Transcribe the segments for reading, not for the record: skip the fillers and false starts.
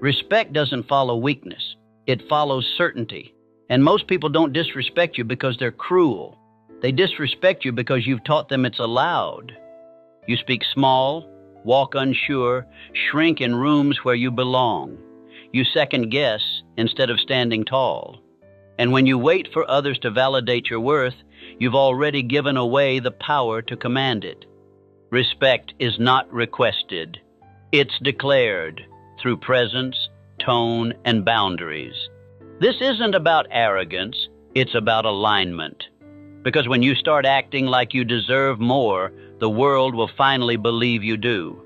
Respect doesn't follow weakness. It follows certainty. And most people don't disrespect you because they're cruel. They disrespect you because you've taught them it's allowed. You speak small, walk unsure, shrink in rooms where you belong. You second guess instead of standing tall. And when you wait for others to validate your worth, you've already given away the power to command it. Respect is not requested. It's declared through presence, tone, and boundaries. This isn't about arrogance, it's about alignment. Because when you start acting like you deserve more, the world will finally believe you do.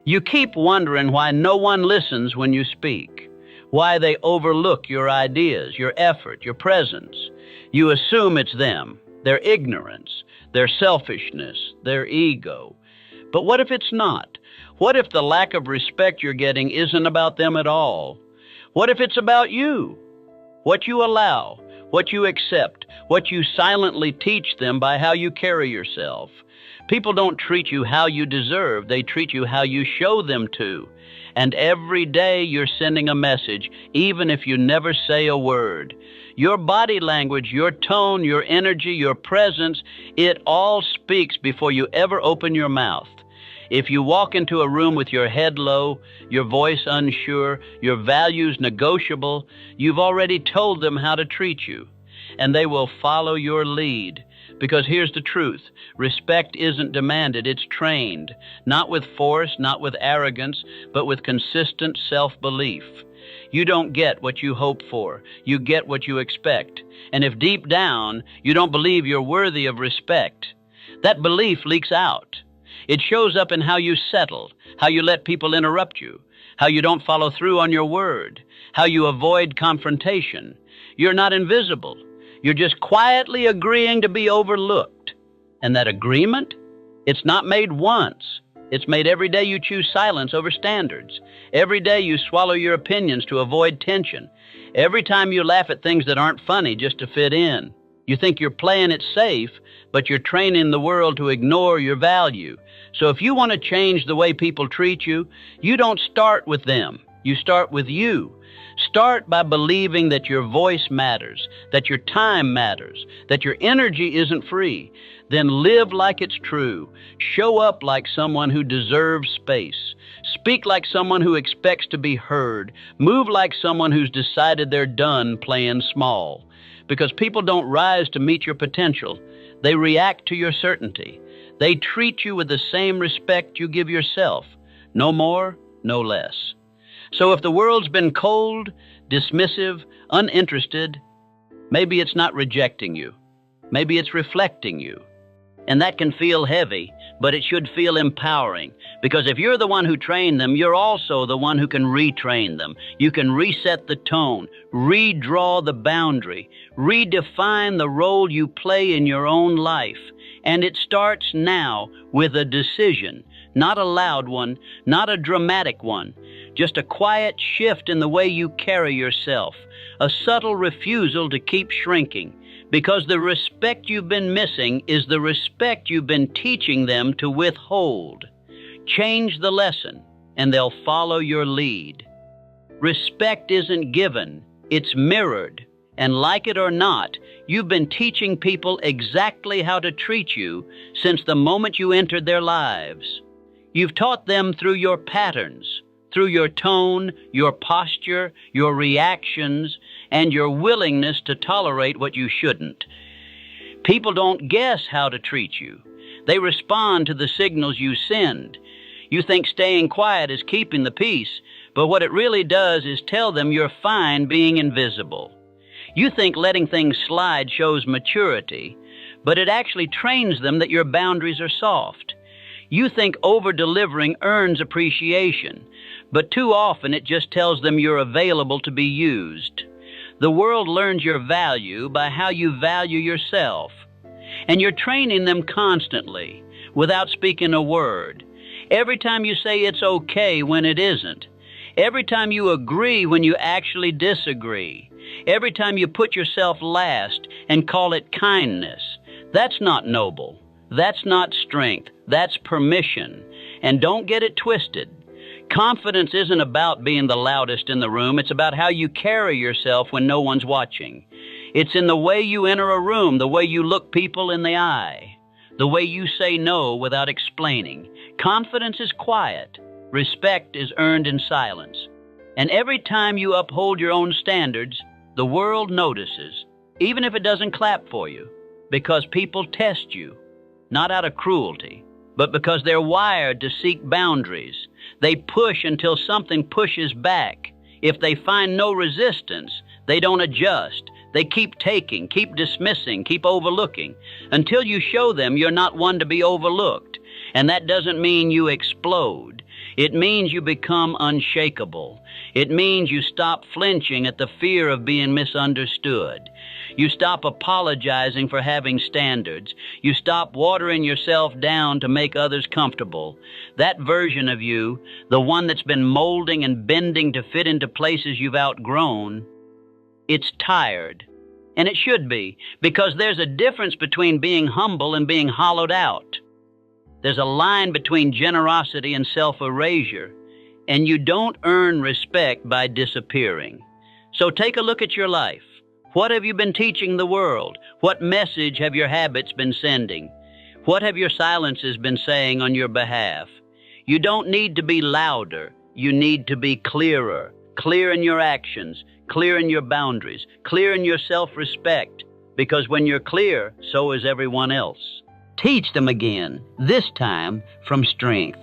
You keep wondering why no one listens when you speak, why they overlook your ideas, your effort, your presence. You assume it's them, their ignorance, their selfishness, their ego. But what if it's not? What if the lack of respect you're getting isn't about them at all? What if it's about you? What you allow, what you accept, what you silently teach them by how you carry yourself. People don't treat you how you deserve, they treat you how you show them to. And every day you're sending a message, even if you never say a word. Your body language, your tone, your energy, your presence, it all speaks before you ever open your mouth. If you walk into a room with your head low, your voice unsure, your values negotiable, you've already told them how to treat you. And they will follow your lead. Because here's the truth, respect isn't demanded, it's trained. Not with force, not with arrogance, but with consistent self-belief. You don't get what you hope for, you get what you expect. And if deep down you don't believe you're worthy of respect, that belief leaks out. It shows up in how you settle, how you let people interrupt you, how you don't follow through on your word, how you avoid confrontation. You're not invisible. You're just quietly agreeing to be overlooked. And that agreement, it's not made once. It's made every day you choose silence over standards. Every day you swallow your opinions to avoid tension. Every time you laugh at things that aren't funny just to fit in. You think you're playing it safe, but you're training the world to ignore your value. So if you want to change the way people treat you, you don't start with them. You start with you. Start by believing that your voice matters, that your time matters, that your energy isn't free. Then live like it's true. Show up like someone who deserves space. Speak like someone who expects to be heard. Move like someone who's decided they're done playing small. Because people don't rise to meet your potential. They react to your certainty. They treat you with the same respect you give yourself. No more, no less. So if the world's been cold, dismissive, uninterested, maybe it's not rejecting you. Maybe it's reflecting you. And that can feel heavy, but it should feel empowering. Because if you're the one who trained them, you're also the one who can retrain them. You can reset the tone, redraw the boundary, redefine the role you play in your own life. And it starts now with a decision, not a loud one, not a dramatic one. Just a quiet shift in the way you carry yourself, a subtle refusal to keep shrinking, because the respect you've been missing is the respect you've been teaching them to withhold. Change the lesson, and they'll follow your lead. Respect isn't given, it's mirrored. And like it or not, you've been teaching people exactly how to treat you since the moment you entered their lives. You've taught them through your patterns, through your tone, your posture, your reactions, and your willingness to tolerate what you shouldn't. People don't guess how to treat you. They respond to the signals you send. You think staying quiet is keeping the peace, but what it really does is tell them you're fine being invisible. You think letting things slide shows maturity, but it actually trains them that your boundaries are soft. You think over-delivering earns appreciation, but too often it just tells them you're available to be used. The world learns your value by how you value yourself, and you're training them constantly without speaking a word. Every time you say it's okay when it isn't. Every time you agree when you actually disagree. Every time you put yourself last and call it kindness. That's not noble. That's not strength. That's permission. And don't get it twisted. Confidence isn't about being the loudest in the room. It's about how you carry yourself when no one's watching. It's in the way you enter a room, the way you look people in the eye, the way you say no without explaining. Confidence is quiet. Respect is earned in silence. And every time you uphold your own standards, the world notices, even if it doesn't clap for you, because people test you, not out of cruelty, but because they're wired to seek boundaries. They push until something pushes back. If they find no resistance, they don't adjust. They keep taking, keep dismissing, keep overlooking, until you show them you're not one to be overlooked. And that doesn't mean you explode. It means you become unshakable. It means you stop flinching at the fear of being misunderstood. You stop apologizing for having standards. You stop watering yourself down to make others comfortable. That version of you, the one that's been molding and bending to fit into places you've outgrown, it's tired. And it should be, because there's a difference between being humble and being hollowed out. There's a line between generosity and self-erasure, and you don't earn respect by disappearing. So take a look at your life. What have you been teaching the world? What message have your habits been sending? What have your silences been saying on your behalf? You don't need to be louder. You need to be clearer. Clear in your actions, clear in your boundaries, clear in your self-respect. Because when you're clear, so is everyone else. Teach them again, this time from strength.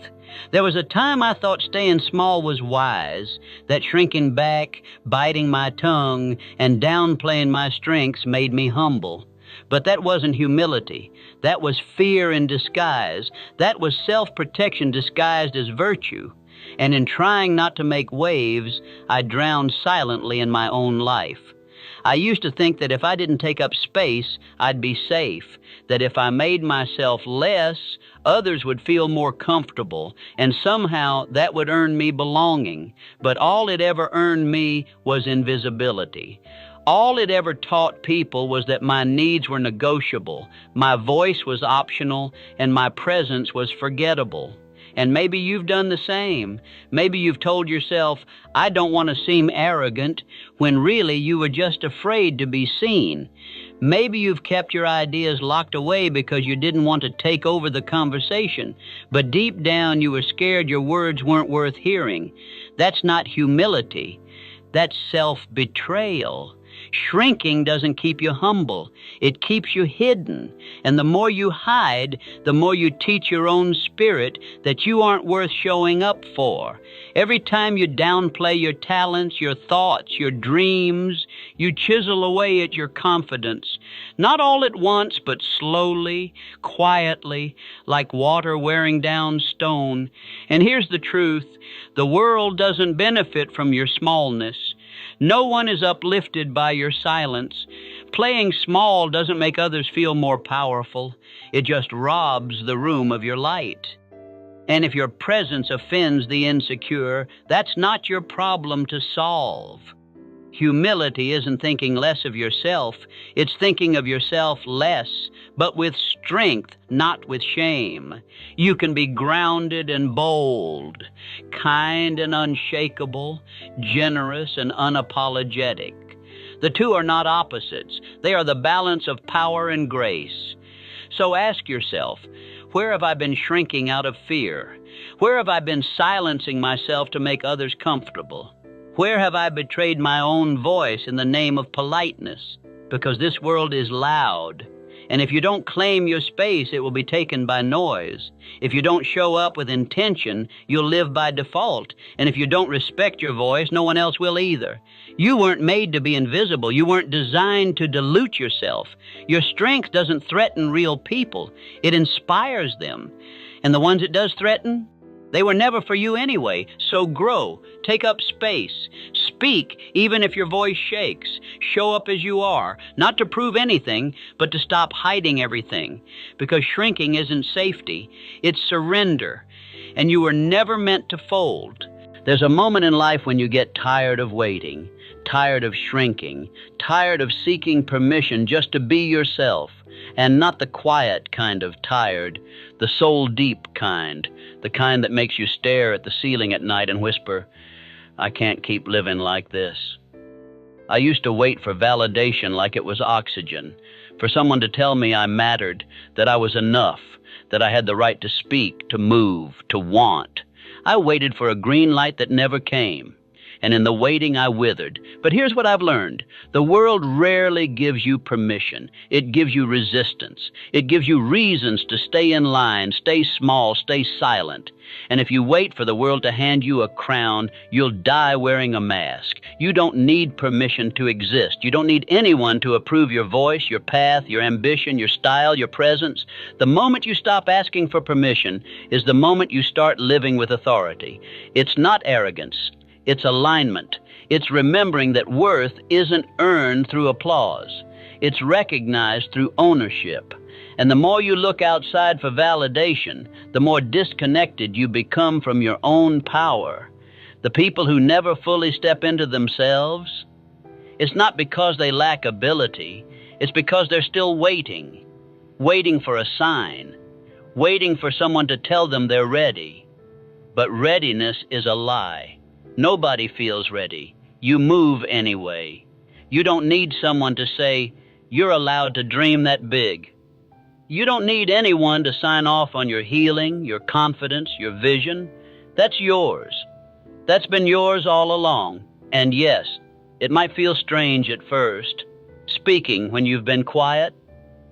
There was a time I thought staying small was wise, that shrinking back, biting my tongue, and downplaying my strengths made me humble. But that wasn't humility. That was fear in disguise. That was self-protection disguised as virtue. And in trying not to make waves, I drowned silently in my own life. I used to think that if I didn't take up space, I'd be safe, that if I made myself less, others would feel more comfortable, and somehow that would earn me belonging. But all it ever earned me was invisibility. All it ever taught people was that my needs were negotiable, my voice was optional, and my presence was forgettable. And maybe you've done the same. Maybe you've told yourself, I don't want to seem arrogant, when really you were just afraid to be seen. Maybe you've kept your ideas locked away because you didn't want to take over the conversation, but deep down you were scared your words weren't worth hearing. That's not humility. That's self-betrayal. Shrinking doesn't keep you humble. It keeps you hidden. And the more you hide, the more you teach your own spirit that you aren't worth showing up for. Every time you downplay your talents, your thoughts, your dreams, you chisel away at your confidence. Not all at once, but slowly, quietly, like water wearing down stone. And here's the truth. The world doesn't benefit from your smallness. No one is uplifted by your silence. Playing small doesn't make others feel more powerful. It just robs the room of your light. And if your presence offends the insecure, that's not your problem to solve. Humility isn't thinking less of yourself. It's thinking of yourself less, but with strength, not with shame. You can be grounded and bold, kind and unshakable, generous and unapologetic. The two are not opposites. They are the balance of power and grace. So ask yourself, where have I been shrinking out of fear? Where have I been silencing myself to make others comfortable? Where have I betrayed my own voice in the name of politeness? Because this world is loud. And if you don't claim your space, it will be taken by noise. If you don't show up with intention, you'll live by default. And if you don't respect your voice, no one else will either. You weren't made to be invisible. You weren't designed to dilute yourself. Your strength doesn't threaten real people. It inspires them. And the ones it does threaten, they were never for you anyway. So grow, take up space, speak even if your voice shakes. Show up as you are, not to prove anything, but to stop hiding everything. Because shrinking isn't safety, it's surrender. And you were never meant to fold. There's a moment in life when you get tired of waiting, tired of shrinking, tired of seeking permission just to be yourself. and not the quiet kind of tired, the soul-deep kind, the kind that makes you stare at the ceiling at night and whisper, "I can't keep living like this." I used to wait for validation like it was oxygen, for someone to tell me I mattered, that I was enough, that I had the right to speak, to move, to want. I waited for a green light that never came, and in the waiting I withered. But here's what I've learned. The world rarely gives you permission. It gives you resistance. It gives you reasons to stay in line, stay small, stay silent. And if you wait for the world to hand you a crown, you'll die wearing a mask. You don't need permission to exist. You don't need anyone to approve your voice, your path, your ambition, your style, your presence. The moment you stop asking for permission is the moment you start living with authority. It's not arrogance. It's alignment. It's remembering that worth isn't earned through applause. It's recognized through ownership. And the more you look outside for validation, the more disconnected you become from your own power. The people who never fully step into themselves, it's not because they lack ability. It's because they're still waiting for a sign, waiting for someone to tell them they're ready. But readiness is a lie. Nobody feels ready. You move anyway. You don't need someone to say, "You're allowed to dream that big." You don't need anyone to sign off on your healing, your confidence, your vision. That's yours. That's been yours all along. And yes, it might feel strange at first, speaking when you've been quiet,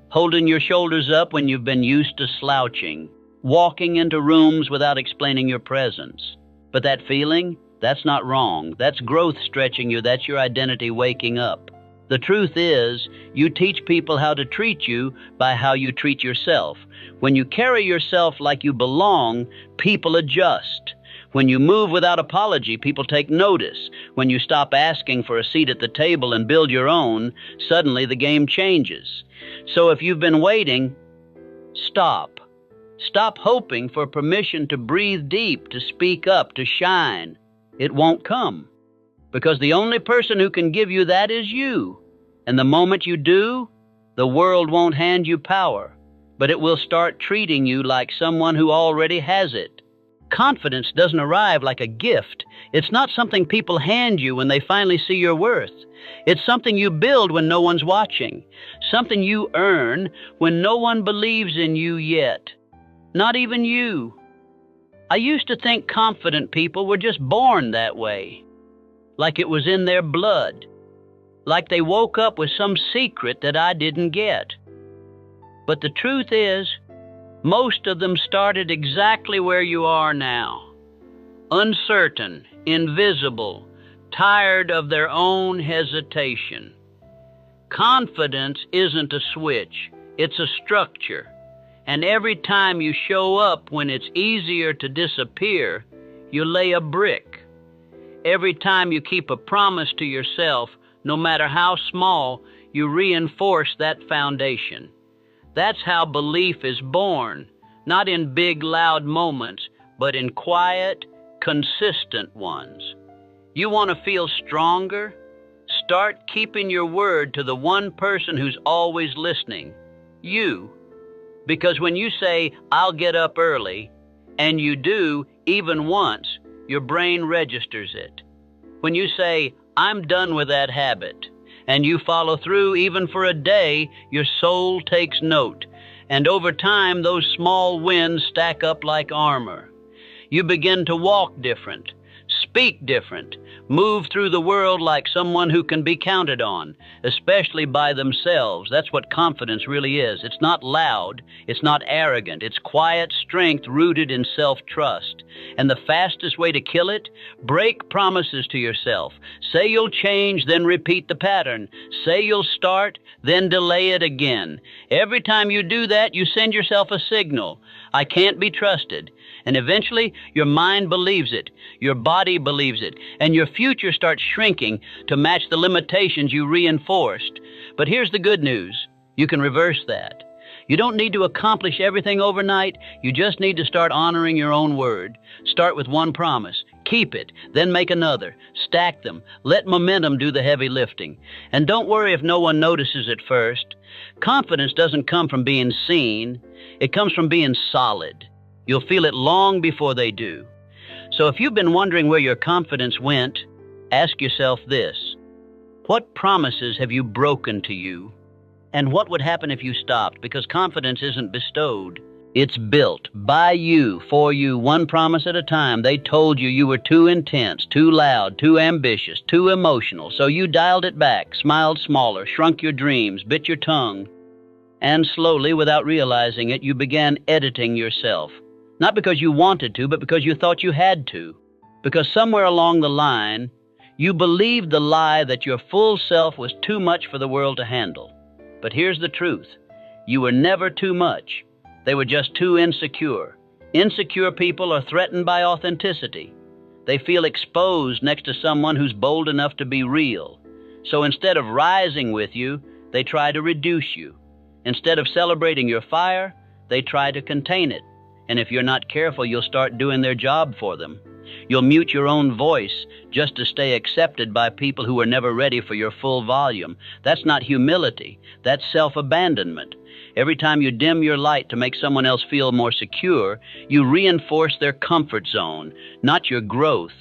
holding your shoulders up when you've been used to slouching, walking into rooms without explaining your presence. But that feeling, that's not wrong. That's growth stretching you. That's your identity waking up. The truth is, you teach people how to treat you by how you treat yourself. When you carry yourself like you belong, people adjust. When you move without apology, people take notice. When you stop asking for a seat at the table and build your own, suddenly the game changes. So if you've been waiting, stop. Stop hoping for permission to breathe deep, to speak up, to shine. It won't come, because the only person who can give you that is you. And the moment you do, the world won't hand you power, but it will start treating you like someone who already has it. Confidence doesn't arrive like a gift. It's not something people hand you when they finally see your worth. It's something you build when no one's watching, something you earn when no one believes in you yet, not even you. I used to think confident people were just born that way, like it was in their blood, like they woke up with some secret that I didn't get. But the truth is, most of them started exactly where you are now, uncertain, invisible, tired of their own hesitation. Confidence isn't a switch, it's a structure. And every time you show up when it's easier to disappear, you lay a brick. Every time you keep a promise to yourself, no matter how small, you reinforce that foundation. That's how belief is born, not in big, loud moments, but in quiet, consistent ones. You want to feel stronger? Start keeping your word to the one person who's always listening, you. Because when you say, "I'll get up early," and you do, even once, your brain registers it. When you say, "I'm done with that habit," and you follow through even for a day, your soul takes note. And over time, those small wins stack up like armor. You begin to walk different, speak different, move through the world like someone who can be counted on, especially by themselves. That's what confidence really is. It's not loud, it's not arrogant, it's quiet strength rooted in self-trust. And the fastest way to kill it? Break promises to yourself. Say you'll change, then repeat the pattern. Say you'll start, then delay it again. Every time you do that, you send yourself a signal. I can't be trusted. And eventually, your mind believes it, your body believes it, and your future starts shrinking to match the limitations you reinforced. But here's the good news. You can reverse that. You don't need to accomplish everything overnight. You just need to start honoring your own word. Start with one promise. Keep it, then make another. Stack them. Let momentum do the heavy lifting. And don't worry if no one notices at first. Confidence doesn't come from being seen. It comes from being solid. You'll feel it long before they do. So if you've been wondering where your confidence went, ask yourself this. What promises have you broken to you? And what would happen if you stopped? Because confidence isn't bestowed. It's built by you, for you, one promise at a time. They told you you were too intense, too loud, too ambitious, too emotional. So you dialed it back, smiled smaller, shrunk your dreams, bit your tongue. And slowly, without realizing it, you began editing yourself. Not because you wanted to, but because you thought you had to. Because somewhere along the line, you believed the lie that your full self was too much for the world to handle. But here's the truth. You were never too much. They were just too insecure. Insecure people are threatened by authenticity. They feel exposed next to someone who's bold enough to be real. So instead of rising with you, they try to reduce you. Instead of celebrating your fire, they try to contain it. And if you're not careful, you'll start doing their job for them. You'll mute your own voice just to stay accepted by people who are never ready for your full volume. That's not humility. That's self-abandonment. Every time you dim your light to make someone else feel more secure, you reinforce their comfort zone, not your growth.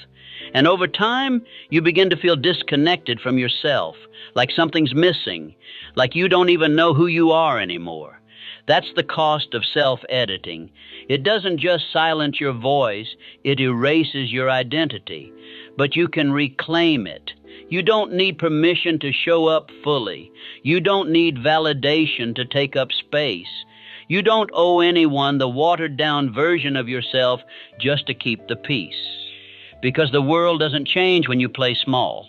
And over time, you begin to feel disconnected from yourself, like something's missing, like you don't even know who you are anymore. That's the cost of self-editing. It doesn't just silence your voice, it erases your identity. But you can reclaim it. You don't need permission to show up fully. You don't need validation to take up space. You don't owe anyone the watered-down version of yourself just to keep the peace. Because the world doesn't change when you play small.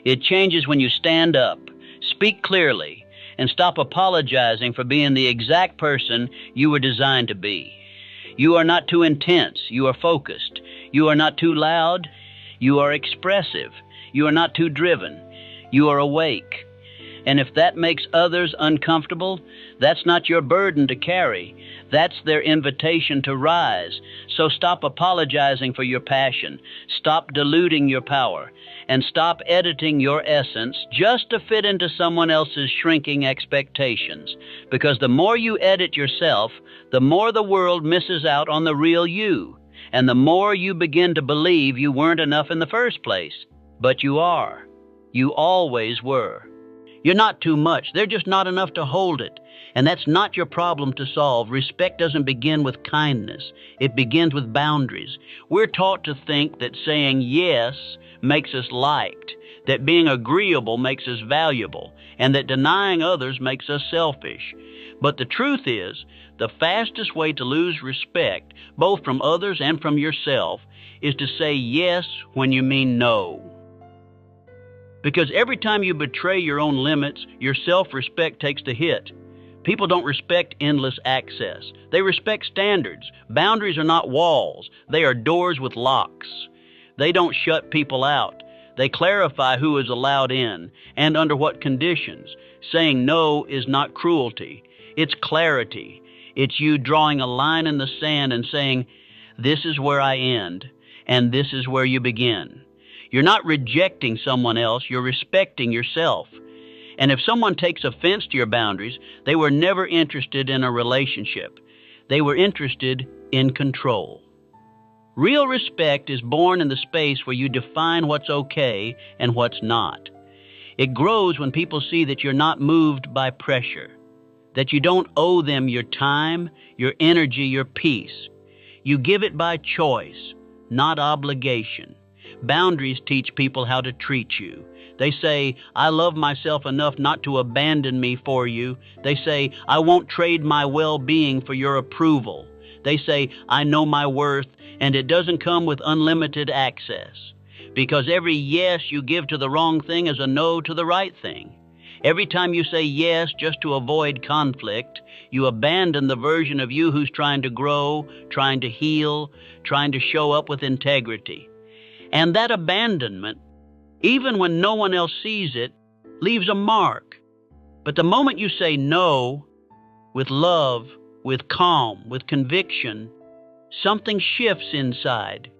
It changes when you stand up, speak clearly, and stop apologizing for being the exact person you were designed to be. You are not too intense. You are focused. You are not too loud. You are expressive. You are not too driven. You are awake. And if that makes others uncomfortable, that's not your burden to carry. That's their invitation to rise. So stop apologizing for your passion. Stop diluting your power. And stop editing your essence just to fit into someone else's shrinking expectations. Because the more you edit yourself, the more the world misses out on the real you. And the more you begin to believe you weren't enough in the first place. But you are. You always were. You're not too much. They're just not enough to hold it. And that's not your problem to solve. Respect doesn't begin with kindness. It begins with boundaries. We're taught to think that saying yes makes us liked, that being agreeable makes us valuable, and that denying others makes us selfish. But the truth is, the fastest way to lose respect, both from others and from yourself, is to say yes when you mean no. Because every time you betray your own limits, your self-respect takes the hit. People don't respect endless access. They respect standards. Boundaries are not walls. They are doors with locks. They don't shut people out. They clarify who is allowed in and under what conditions. Saying no is not cruelty. It's clarity. It's you drawing a line in the sand and saying, this is where I end, and this is where you begin. You're not rejecting someone else, you're respecting yourself. And if someone takes offense to your boundaries, they were never interested in a relationship. They were interested in control. Real respect is born in the space where you define what's okay and what's not. It grows when people see that you're not moved by pressure, that you don't owe them your time, your energy, your peace. You give it by choice, not obligation. Boundaries teach people how to treat you. They say, I love myself enough not to abandon me for you. They say, I won't trade my well-being for your approval. They say, I know my worth, and it doesn't come with unlimited access. Because every yes you give to the wrong thing is a no to the right thing. Every time you say yes just to avoid conflict, you abandon the version of you who's trying to grow, trying to heal, trying to show up with integrity. And that abandonment, even when no one else sees it, leaves a mark. But the moment you say no, with love, with calm, with conviction, something shifts inside.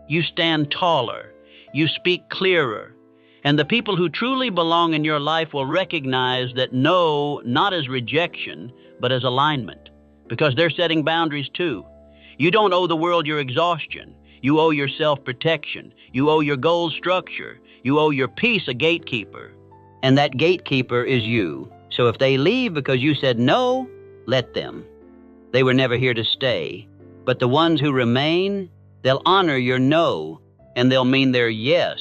You stand taller. You speak clearer. And the people who truly belong in your life will recognize that no, not as rejection, but as alignment, because they're setting boundaries too. You don't owe the world your exhaustion. You owe your self-protection. You owe your goal structure. You owe your peace a gatekeeper. And that gatekeeper is you. So if they leave because you said no, let them. They were never here to stay. But the ones who remain, they'll honor your no, and they'll mean their yes.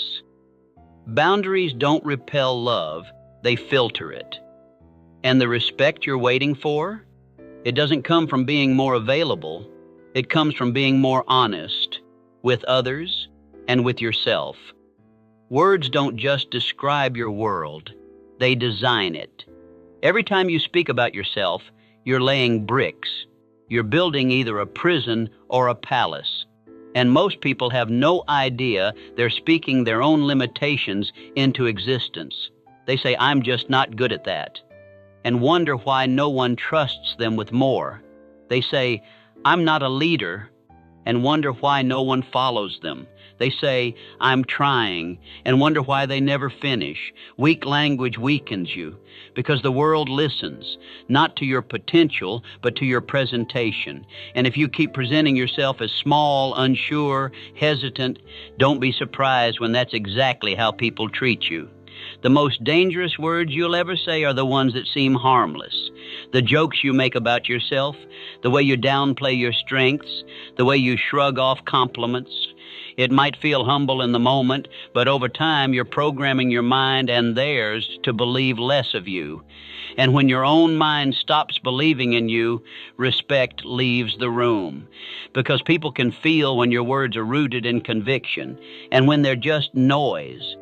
Boundaries don't repel love, they filter it. And the respect you're waiting for, it doesn't come from being more available. It comes from being more honest with others and with yourself. Words don't just describe your world, they design it. Every time you speak about yourself, you're laying bricks. You're building either a prison or a palace. And most people have no idea they're speaking their own limitations into existence. They say, I'm just not good at that, and wonder why no one trusts them with more. They say, I'm not a leader, and wonder why no one follows them. They say, I'm trying, and wonder why they never finish. Weak language weakens you, because the world listens, not to your potential, but to your presentation. And if you keep presenting yourself as small, unsure, hesitant, don't be surprised when that's exactly how people treat you. The most dangerous words you'll ever say are the ones that seem harmless. The jokes you make about yourself, the way you downplay your strengths, the way you shrug off compliments. It might feel humble in the moment, but over time you're programming your mind and theirs to believe less of you. And when your own mind stops believing in you, respect leaves the room. Because people can feel when your words are rooted in conviction and when they're just noise.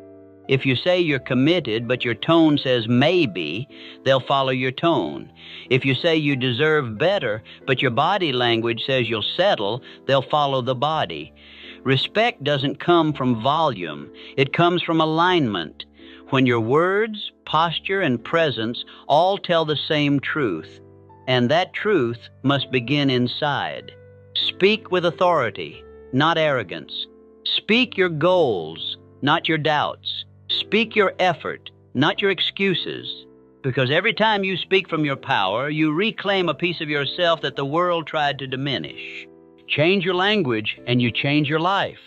If you say you're committed, but your tone says maybe, they'll follow your tone. If you say you deserve better, but your body language says you'll settle, they'll follow the body. Respect doesn't come from volume. It comes from alignment. When your words, posture, and presence all tell the same truth, and that truth must begin inside. Speak with authority, not arrogance. Speak your goals, not your doubts. Speak your effort, not your excuses. Because every time you speak from your power, you reclaim a piece of yourself that the world tried to diminish. Change your language and you change your life.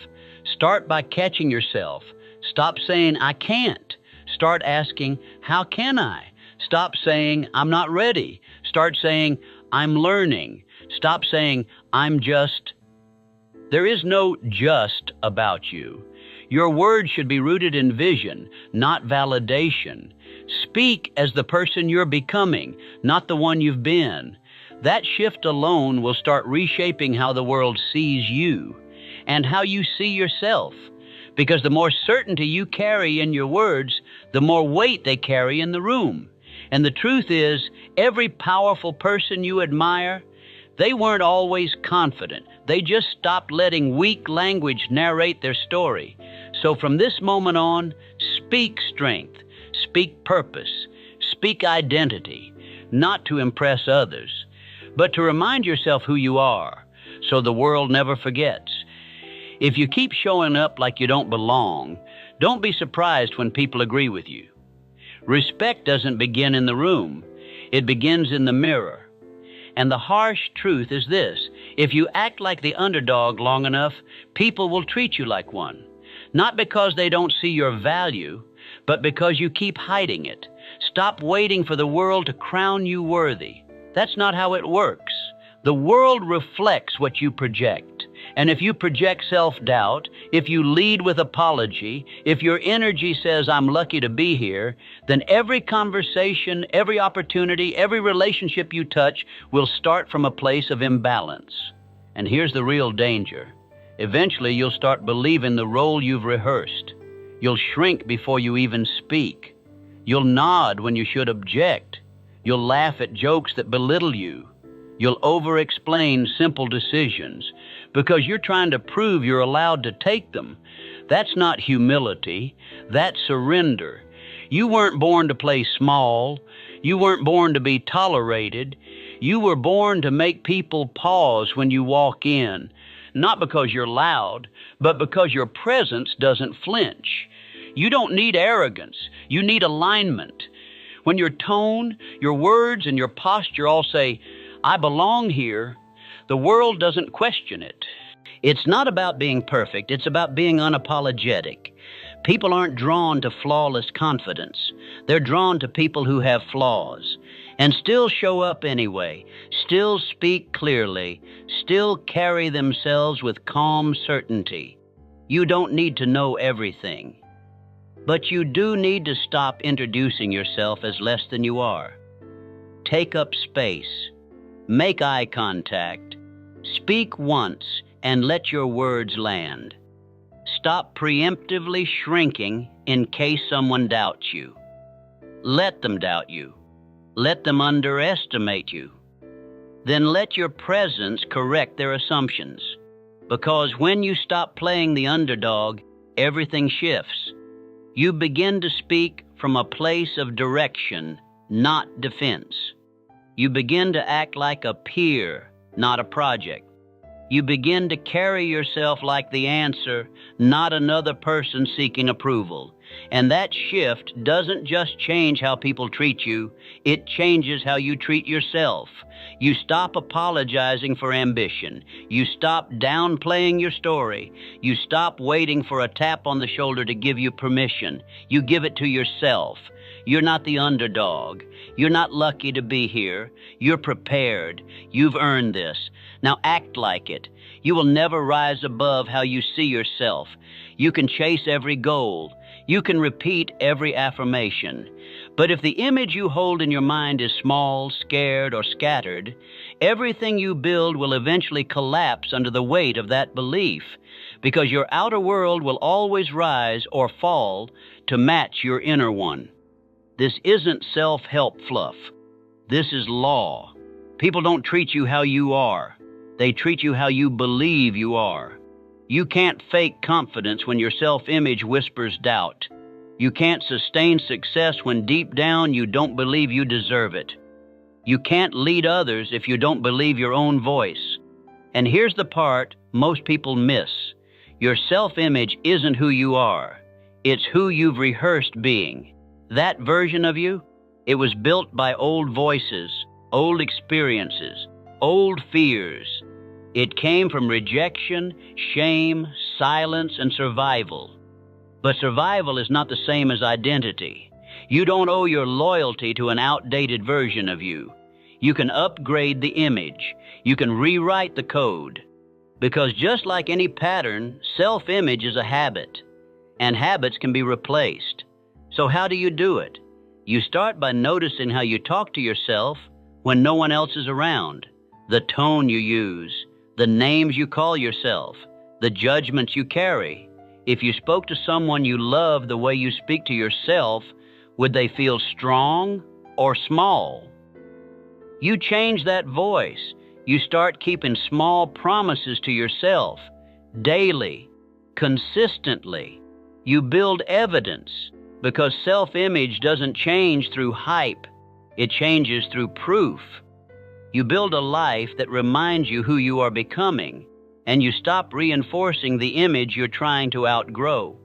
Start by catching yourself. Stop saying, I can't. Start asking, how can I? Stop saying, I'm not ready. Start saying, I'm learning. Stop saying, I'm just. There is no just about you. Your words should be rooted in vision, not validation. Speak as the person you're becoming, not the one you've been. That shift alone will start reshaping how the world sees you and how you see yourself. Because the more certainty you carry in your words, the more weight they carry in the room. And the truth is, every powerful person you admire, they weren't always confident. They just stopped letting weak language narrate their story. So from this moment on, speak strength, speak purpose, speak identity, not to impress others, but to remind yourself who you are, so the world never forgets. If you keep showing up like you don't belong, don't be surprised when people agree with you. Respect doesn't begin in the room. It begins in the mirror. And the harsh truth is this: if you act like the underdog long enough, people will treat you like one. Not because they don't see your value, but because you keep hiding it. Stop waiting for the world to crown you worthy. That's not how it works. The world reflects what you project. And if you project self-doubt, if you lead with apology, if your energy says, I'm lucky to be here, then every conversation, every opportunity, every relationship you touch will start from a place of imbalance. And here's the real danger. Eventually, you'll start believing the role you've rehearsed. You'll shrink before you even speak. You'll nod when you should object. You'll laugh at jokes that belittle you. You'll over-explain simple decisions because you're trying to prove you're allowed to take them. That's not humility. That's surrender. You weren't born to play small. You weren't born to be tolerated. You were born to make people pause when you walk in, not because you're loud, but because your presence doesn't flinch. You don't need arrogance. You need alignment. When your tone, your words, and your posture all say, I belong here, the world doesn't question it. It's not about being perfect. It's about being unapologetic. People aren't drawn to flawless confidence. They're drawn to people who have flaws and still show up anyway, still speak clearly, still carry themselves with calm certainty. You don't need to know everything, but you do need to stop introducing yourself as less than you are. Take up space, make eye contact, speak once, and let your words land. Stop preemptively shrinking in case someone doubts you. Let them doubt you. Let them underestimate you. Then let your presence correct their assumptions. Because when you stop playing the underdog, everything shifts. You begin to speak from a place of direction, not defense. You begin to act like a peer, not a project. You begin to carry yourself like the answer, not another person seeking approval. And that shift doesn't just change how people treat you, it changes how you treat yourself. You stop apologizing for ambition. You stop downplaying your story. You stop waiting for a tap on the shoulder to give you permission. You give it to yourself. You're not the underdog. You're not lucky to be here. You're prepared. You've earned this. Now act like it. You will never rise above how you see yourself. You can chase every goal. You can repeat every affirmation. But if the image you hold in your mind is small, scared, or scattered, everything you build will eventually collapse under the weight of that belief, because your outer world will always rise or fall to match your inner one. This isn't self-help fluff. This is law. People don't treat you how you are. They treat you how you believe you are. You can't fake confidence when your self-image whispers doubt. You can't sustain success when deep down you don't believe you deserve it. You can't lead others if you don't believe your own voice. And here's the part most people miss. Your self-image isn't who you are. It's who you've rehearsed being. That version of you, it was built by old voices, old experiences, old fears. It came from rejection, shame, silence, and survival. But survival is not the same as identity. You don't owe your loyalty to an outdated version of you. You can upgrade the image. You can rewrite the code. Because just like any pattern, self-image is a habit, and habits can be replaced. So how do you do it? You start by noticing how you talk to yourself when no one else is around, the tone you use, the names you call yourself, the judgments you carry. If you spoke to someone you love the way you speak to yourself, would they feel strong or small? You change that voice. You start keeping small promises to yourself, daily, consistently. You build evidence, because self-image doesn't change through hype. It changes through proof. You build a life that reminds you who you are becoming, and you stop reinforcing the image you're trying to outgrow.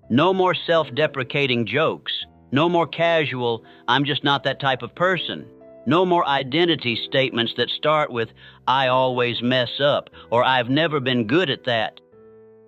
No more self-deprecating jokes. No more casual, I'm just not that type of person. No more identity statements that start with, I always mess up, or I've never been good at that.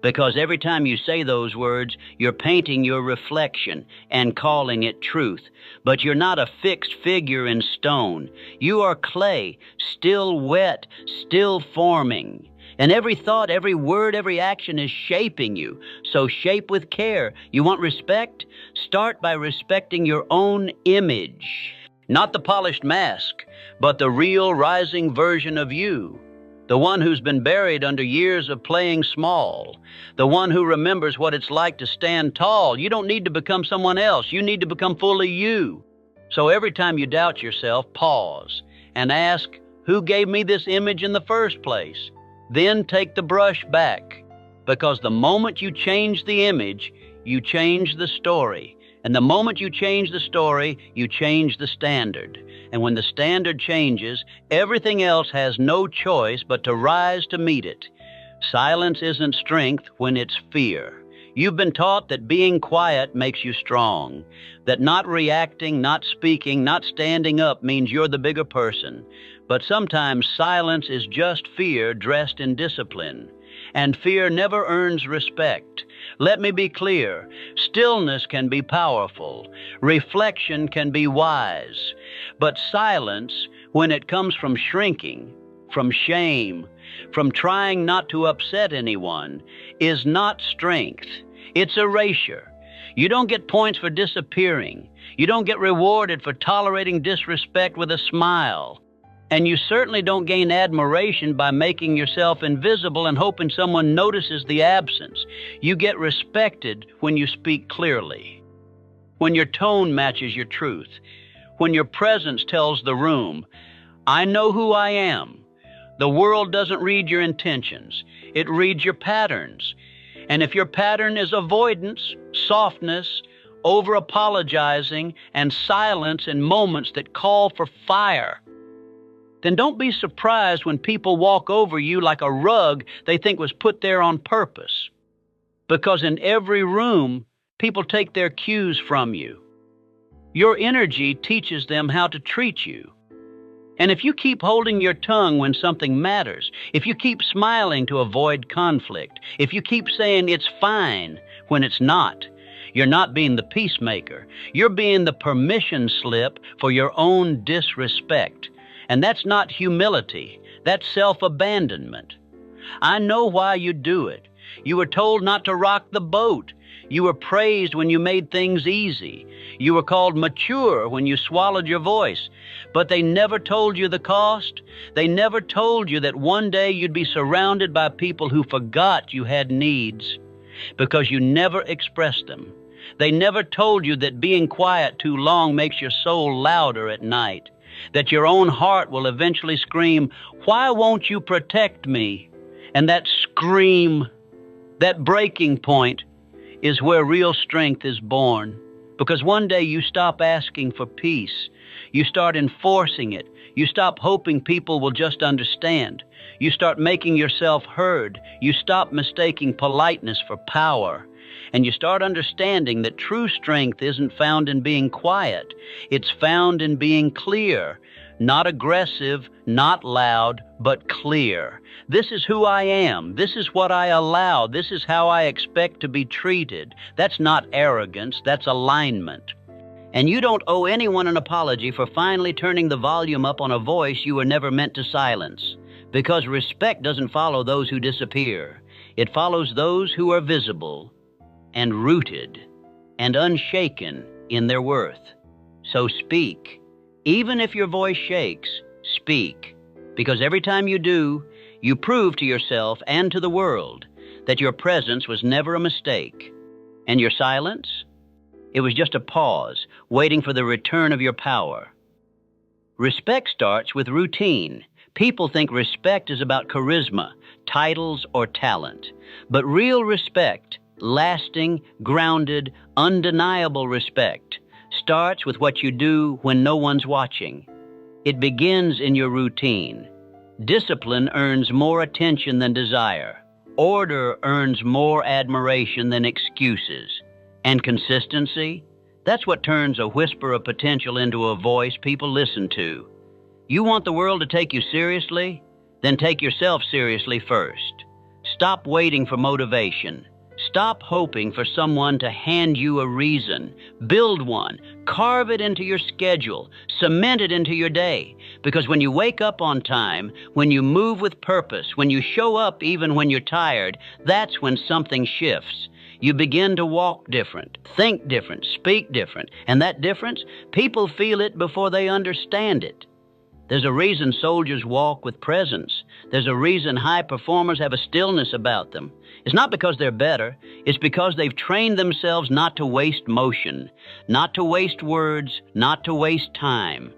Because every time you say those words, you're painting your reflection and calling it truth. But you're not a fixed figure in stone. You are clay, still wet, still forming. And every thought, every word, every action is shaping you. So shape with care. You want respect? Start by respecting your own image. Not the polished mask, but the real rising version of you. The one who's been buried under years of playing small. The one who remembers what it's like to stand tall. You don't need to become someone else. You need to become fully you. So every time you doubt yourself, pause and ask, who gave me this image in the first place? Then take the brush back. Because the moment you change the image, you change the story. And the moment you change the story, you change the standard. And when the standard changes, everything else has no choice but to rise to meet it. Silence isn't strength when it's fear. You've been taught that being quiet makes you strong, that not reacting, not speaking, not standing up means you're the bigger person. But sometimes silence is just fear dressed in discipline, and fear never earns respect. Let me be clear. Stillness can be powerful. Reflection can be wise. But silence, when it comes from shrinking, from shame, from trying not to upset anyone, is not strength. It's erasure. You don't get points for disappearing. You don't get rewarded for tolerating disrespect with a smile. And you certainly don't gain admiration by making yourself invisible and hoping someone notices the absence. You get respected when you speak clearly, when your tone matches your truth, when your presence tells the room, I know who I am. The world doesn't read your intentions. It reads your patterns. And if your pattern is avoidance, softness, over-apologizing, and silence in moments that call for fire, then don't be surprised when people walk over you like a rug they think was put there on purpose. Because in every room, people take their cues from you. Your energy teaches them how to treat you. And if you keep holding your tongue when something matters, if you keep smiling to avoid conflict, if you keep saying it's fine when it's not, you're not being the peacemaker. You're being the permission slip for your own disrespect. And that's not humility. That's self-abandonment. I know why you do it. You were told not to rock the boat. You were praised when you made things easy. You were called mature when you swallowed your voice. But they never told you the cost. They never told you that one day you'd be surrounded by people who forgot you had needs because you never expressed them. They never told you that being quiet too long makes your soul louder at night, that your own heart will eventually scream, why won't you protect me? And that scream, that breaking point, is where real strength is born. Because one day you stop asking for peace. You start enforcing it. You stop hoping people will just understand. You start making yourself heard. You stop mistaking politeness for power. And you start understanding that true strength isn't found in being quiet. It's found in being clear, not aggressive, not loud, but clear. This is who I am. This is what I allow. This is how I expect to be treated. That's not arrogance. That's alignment. And you don't owe anyone an apology for finally turning the volume up on a voice you were never meant to silence. Because respect doesn't follow those who disappear. It follows those who are visible and rooted and unshaken in their worth. So speak. Even if your voice shakes, speak. Because every time you do, you prove to yourself and to the world that your presence was never a mistake. And your silence? It was just a pause, waiting for the return of your power. Respect starts with routine. People think respect is about charisma, titles, or talent. But real respect, lasting, grounded, undeniable respect, starts with what you do when no one's watching. It begins in your routine. Discipline earns more attention than desire. Order earns more admiration than excuses. And consistency? That's what turns a whisper of potential into a voice people listen to. You want the world to take you seriously? Then take yourself seriously first. Stop waiting for motivation. Stop hoping for someone to hand you a reason. Build one. Carve it into your schedule. Cement it into your day. Because when you wake up on time, when you move with purpose, when you show up even when you're tired, that's when something shifts. You begin to walk different, think different, speak different. And that difference, people feel it before they understand it. There's a reason soldiers walk with presence. There's a reason high performers have a stillness about them. It's not because they're better. It's because they've trained themselves not to waste motion, not to waste words, not to waste time.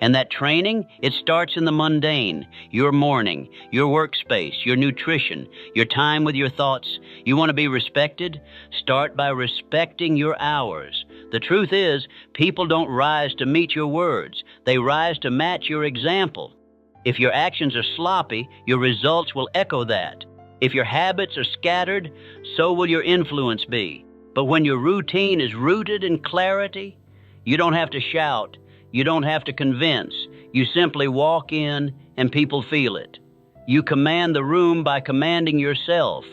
And that training, it starts in the mundane, your morning, your workspace, your nutrition, your time with your thoughts. You want to be respected? Start by respecting your hours. The truth is, people don't rise to meet your words. They rise to match your example. If your actions are sloppy, your results will echo that. If your habits are scattered, so will your influence be. But when your routine is rooted in clarity, you don't have to shout, you don't have to convince. You simply walk in and people feel it. You command the room by commanding yourself.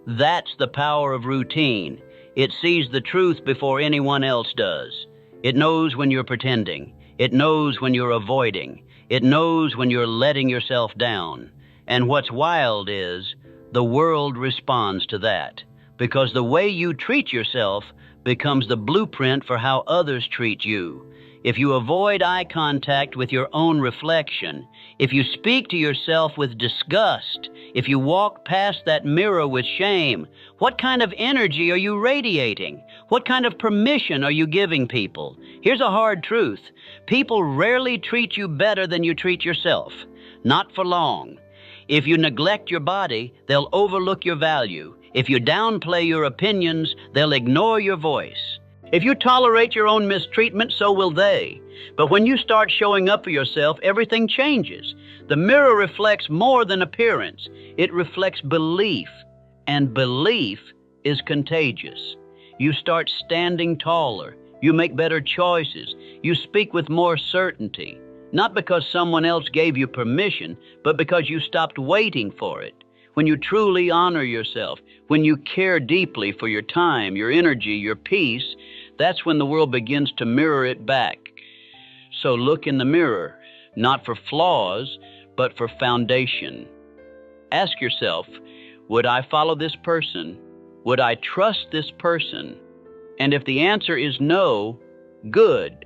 That's the power of routine. It sees the truth before anyone else does. It knows when you're pretending. It knows when you're avoiding. It knows when you're letting yourself down. And what's wild is the world responds to that, because the way you treat yourself becomes the blueprint for how others treat you. If you avoid eye contact with your own reflection, if you speak to yourself with disgust, if you walk past that mirror with shame, what kind of energy are you radiating? What kind of permission are you giving people? Here's a hard truth. People rarely treat you better than you treat yourself. Not for long. If you neglect your body, they'll overlook your value. If you downplay your opinions, they'll ignore your voice. If you tolerate your own mistreatment, so will they. But when you start showing up for yourself, everything changes. The mirror reflects more than appearance. It reflects belief, and belief is contagious. You start standing taller. You make better choices. You speak with more certainty, not because someone else gave you permission, but because you stopped waiting for it. When you truly honor yourself, when you care deeply for your time, your energy, your peace, that's when the world begins to mirror it back. So look in the mirror, not for flaws, but for foundation. Ask yourself, would I follow this person? Would I trust this person? And if the answer is no, good,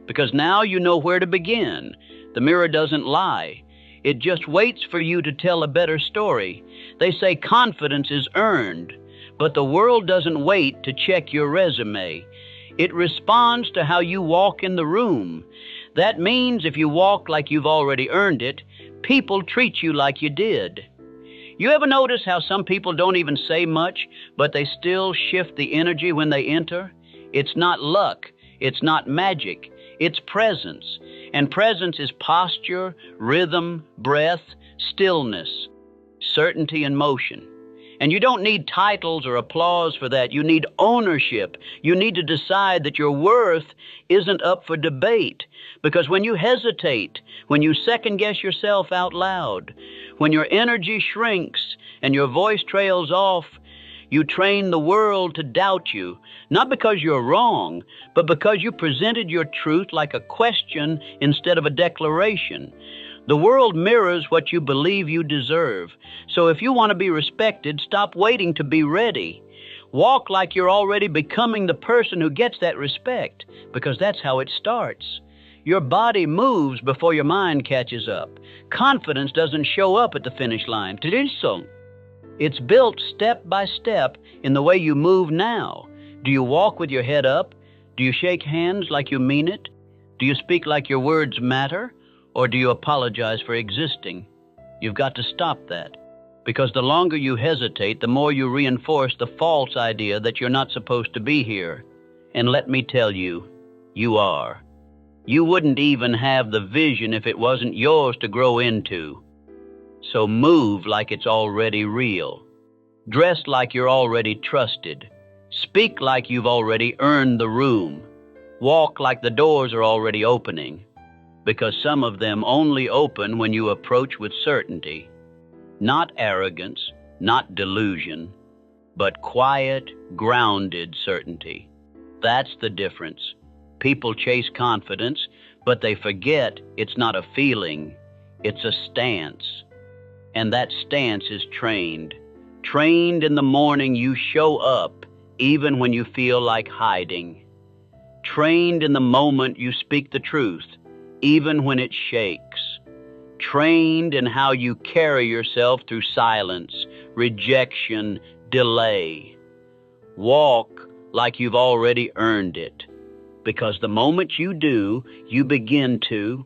because now you know where to begin. The mirror doesn't lie. It just waits for you to tell a better story. They say confidence is earned, but the world doesn't wait to check your resume. It responds to how you walk in the room. That means if you walk like you've already earned it, people treat you like you did. You ever notice how some people don't even say much, but they still shift the energy when they enter? It's not luck. It's not magic. It's presence. And presence is posture, rhythm, breath, stillness, certainty and motion. And you don't need titles or applause for that. You need ownership. You need to decide that your worth isn't up for debate. Because when you hesitate, when you second-guess yourself out loud, when your energy shrinks and your voice trails off, you train the world to doubt you, not because you're wrong, but because you presented your truth like a question instead of a declaration. The world mirrors what you believe you deserve. So if you want to be respected, stop waiting to be ready. Walk like you're already becoming the person who gets that respect, because that's how it starts. Your body moves before your mind catches up. Confidence doesn't show up at the finish line. It's built step by step in the way you move now. Do you walk with your head up? Do you shake hands like you mean it? Do you speak like your words matter? Or do you apologize for existing? You've got to stop that. Because the longer you hesitate, the more you reinforce the false idea that you're not supposed to be here. And let me tell you, you are. You wouldn't even have the vision if it wasn't yours to grow into. So move like it's already real. Dress like you're already trusted. Speak like you've already earned the room. Walk like the doors are already opening. Because some of them only open when you approach with certainty. Not arrogance, not delusion, but quiet, grounded certainty. That's the difference. People chase confidence, but they forget it's not a feeling, it's a stance. And that stance is trained. Trained in the morning you show up, even when you feel like hiding. Trained in the moment you speak the truth, even when it shakes. Trained in how you carry yourself through silence, rejection, delay. Walk like you've already earned it, because the moment you do, you begin to